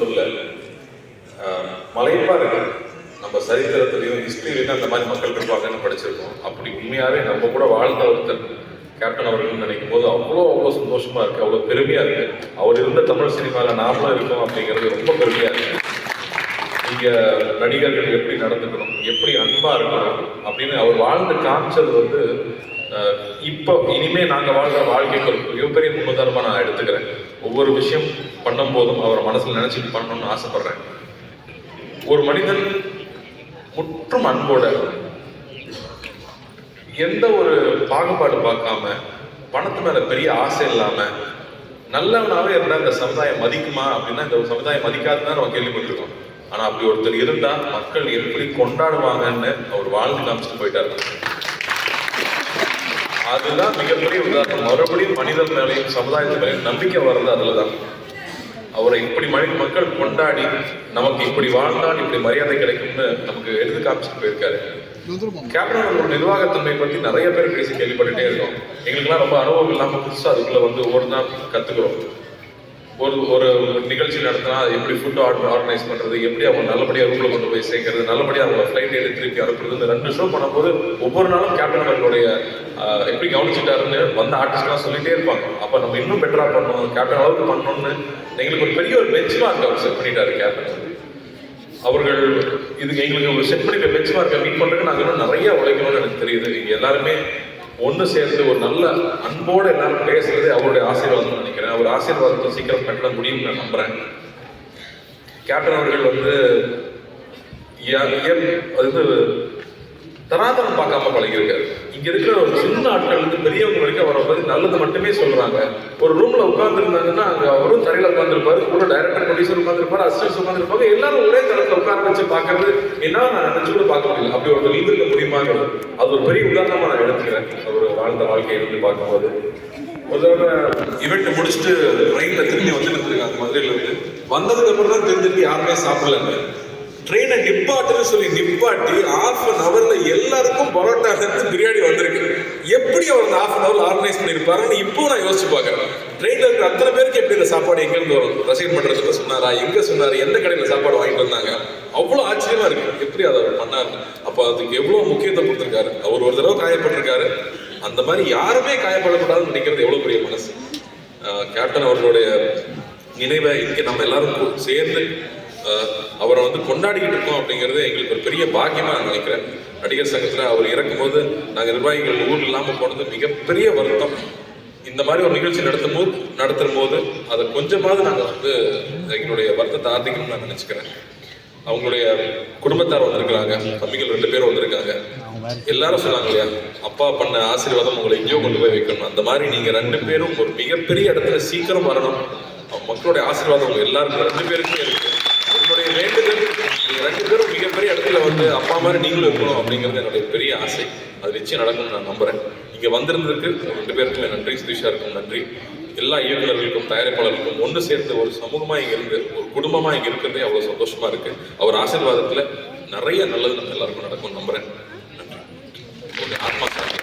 சொல்ல மலைப்பா இருக்கு. நம்ம சரித்திரத்திலையும் ஹிஸ்டரியிலையும் அந்த மாதிரி மக்கள் இருப்பாங்கன்னு படிச்சிருக்கோம். அப்படி உண்மையாவே நம்ம கூட வாழ்ந்த ஒருத்தர் கேப்டன் அவர்கள் நினைக்கும் போது அவ்வளோ சந்தோஷமா இருக்கு, அவ்வளோ பெருமையா இருக்கு. அவர் இருந்த தமிழ் சினிமாவில் நாமளும் இருக்கோம் அப்படிங்கிறது ரொம்ப பெருமையா இருக்கு. இங்க நடிகர்கள் எப்படி நடந்துக்கணும், எப்படி அன்பா இருக்கணும் அப்படின்னு அவர் வாழ்ந்து காமிச்சது வந்து இப்போ இனிமே நாங்க வாழ்ற வாழ்க்கைக்கு ஒரு மிகப்பெரிய முன்னுதாரணமா நான் எடுத்துக்கிறேன். ஒவ்வொரு விஷயம் பண்ணும் போதும் அவர் மனசுல நினைச்சிட்டு பண்ணணும்னு ஆசைப்படுறேன். ஒரு மனிதன் முற்றும் அன்போட எந்த ஒரு பாகுபாடு பார்க்காம பணத்து மேல பெரிய ஆசை இல்லாம நல்லவனாவே இருந்தா இந்த சமுதாயம் மதிக்குமா அப்படின்னா இந்த சமுதாயம் மதிக்காதுன்னு நம்ம கேள்விப்பட்டிருக்கோம். ஆனா அப்படி ஒருத்தர் இருந்தா மக்கள் எப்படி கொண்டாடுவாங்கன்னு அவர் வாழ்ந்து காமிச்சிட்டு போயிட்டாரு. அதுதான் மிகப்பெரிய உதாரணம். மறுபடியும் மனிதன் மேலையும் சமுதாயத்து மேலையும் நம்பிக்கை வர்றது அதுலதான். அவரை இப்படி மக்கள் கொண்டாடி நமக்கு இப்படி வாழ்ந்தால் இப்படி மரியாதை கிடைக்கும்னு நமக்கு எடுத்து காமிச்சிட்டு போயிருக்காரு. கேப்டன் அவர்களோட நிர்வாகத்தன்மை பத்தி நிறைய பேர் பேசி கேள்விப்பட்டுட்டே இருக்கோம். எங்களுக்கெல்லாம் ரொம்ப அனுபவம் இல்லாம புதுசா அதுக்குள்ள வந்து ஒவ்வொரு நாள் கத்துக்கிறோம். ஒரு நிகழ்ச்சி நடத்தினா எப்படி ஃபுட் ஆர்கனைஸ் பண்றது, எப்படி அவங்க நல்லபடியாக ரூம்ல கொண்டு போய் சேர்க்கறது, நல்லபடியாக அவங்க ஃபிளைட் எடுத்து திருப்பி அனுப்புறது, இந்த 2 ஷோ பண்ணும்போது ஒவ்வொரு நாளும் கேப்டன் அவர்களுடைய எப்படி கவனிச்சுட்டாருன்னு வந்த ஆர்டிஸ்ட்லாம் சொல்லிட்டே இருப்பாங்க. அப்போ நம்ம இன்னும் பெட்டரா பண்ணணும், கேப்டன் அளவுக்கு பண்ணணும்னு எங்களுக்கு ஒரு பெரிய ஒரு பெஞ்ச் மார்க் அவர் செட் பண்ணிட்டாரு. கேப்டன் அவர்கள் இதுக்கு எங்களுக்கு ஒரு செட் பண்ணி பெஞ்ச் மார்க்கை மீட் பண்றதுக்கு நாங்கள் இன்னும் நிறைய உழைக்கணும்னு எனக்கு தெரியுது. இங்க எல்லாருமே ஒன்று சேர்ந்து ஒரு நல்ல அன்போடு எல்லாரும் பேசுறது அவருடைய ஆசீர்வாதம் நினைக்கிறேன். அவர் ஆசீர்வாதத்தை சீக்கிரம் கட்ட முடியும்னு நான் நம்புறேன். கேப்டன் அவர்கள் வந்து தராதரம் பார்க்காம பழகிருக்காரு. இங்க இருக்கிற ஒரு சின்ன ஆட்கள் இருந்து பெரியவங்க வரைக்கும் அவரை பத்தி நல்லது மட்டுமே சொல்றாங்க. ஒரு ரூம்ல உட்கார்ந்து இருந்தாங்கன்னா அங்க அவரும் தரையில உட்காந்துருப்பாரு, கூட டைரக்டர் ப்ரொடியூசர் உட்காந்துருப்பாரு, அசிஸ்டன்ஸ் உட்காந்துருப்பாங்க. எல்லாரும் ஒரே தரத்துல உட்கார வச்சு பாக்குறது என்ன நான் நினைச்சு கூட பார்க்க முடியல. அப்படி ஒருத்தர் இருந்திருக்க முடியுமாங்கிறது அது ஒரு பெரிய உதாரணமா நான் எடுத்துக்கிறேன். அவர் வாழ்ந்த வாழ்க்கையை இருந்து பார்க்கும்போது ஒரு தடவை இவெண்ட் முடிச்சுட்டு ட்ரெயின்ல திரும்பி வந்துட்டு இருக்காங்க. மதுரையில இருந்து வந்ததுக்கு அப்புறம் தான் தெரிஞ்சிருக்கு யாருமே சாப்பிடலன்னு. ட்ரெயினை நிப்பாட்டுன்னு சொல்லி நிப்பாட்டி ½ அன் ஹவர்ல எல்லாருக்கும் பரோட்டா இருந்து பிரியாணி வந்திருக்கு. எப்படி அவர் ½ அன் ஹவர்ல ஆர்கனைஸ் பண்ணிருப்பாருன்னு இப்போ நான் யோசிச்சு பார்க்கறேன். ட்ரெயின்ல இருக்கிற அத்தனை பேருக்கு எப்படி இந்த சாப்பாடு எங்க இருந்து வரும், ரசீட் பண்றதுல சொன்னாரா, எங்க சொன்னாரு, எந்த கடையில சாப்பாடு வாங்கிட்டு வந்தாங்க, அவ்வளவு ஆச்சரியமா இருக்கு எப்படி அதை அவர் பண்ணாரு. அப்ப அதுக்கு எவ்வளவு முக்கியத்துவம் கொடுத்திருக்காரு. அவர் ஒரு தடவை காயப்பட்டிருக்காரு, அந்த மாதிரி யாருமே காயப்படக்கூடாதுன்னு நினைக்கிறது எவ்வளவு பெரிய மனசு. கேப்டன் அவர்களுடைய நினைவை இங்கே நம்ம எல்லாரும் சேர்ந்து அவரை வந்து கொண்டாடிக்கிட்டு இருக்கோம் அப்படிங்கிறது எங்களுக்கு ஒரு பெரிய பாக்கியமா நான் நினைக்கிறேன். நடிகர் சங்கத்துல அவர் இறக்கும்போது நாங்கள் நிர்வாகிகள் ஊர் இல்லாமல் போனது மிகப்பெரிய வருத்தம். இந்த மாதிரி ஒரு நிகழ்ச்சி நடத்தும் போது அதை கொஞ்சமாவது நாங்கள் வந்து எங்களுடைய வருத்தத்தை ஆர்த்திக்கணும்னு நான் நினைச்சுக்கிறேன். அவங்களுடைய குடும்பத்தார் வந்திருக்கிறாங்க, தம்பிகள் 2 பேரும் வந்திருக்காங்க. எல்லாரும் சொன்னாங்க இல்லையா, அப்பா பண்ண ஆசீர்வாதம் உங்களை எங்கேயோ கொண்டு போய் வைக்கணும். அந்த மாதிரி நீங்க 2 பேரும் ஒரு மிகப்பெரிய இடத்துல சீக்கிரம் வரணும். மக்களுடைய ஆசீர்வாதம் உங்க எல்லாருக்கும் 2 பேருக்குமே இருக்கு. என்னுடைய வேண்டுதல் நீங்க 2 பேரும் மிகப்பெரிய இடத்துல வந்து அப்பா மாதிரி நீங்களும் இருக்கணும் அப்படிங்கிறது என்னுடைய பெரிய ஆசை. அது நிச்சயம் நடக்கும்னு நான் நம்புறேன். இங்க வந்திருந்ததுக்கு 2 பேருக்குமே நன்றி. சுதீஷாருக்கும் நன்றி. எல்லா இயக்குநர்களுக்கும் தயாரிப்பாளர்களுக்கும் ஒன்று சேர்ந்து ஒரு சமூகமா இங்க இருந்து ஒரு குடும்பமா இங்க இருக்கிறதே அவ்வளவு சந்தோஷமா இருக்கு. அவர் ஆசீர்வாதத்துல நிறைய நல்லது நம்ம எல்லாருக்கும் நடக்கும் நம்புறேன். நன்றி. ஆத்மா சாந்தி.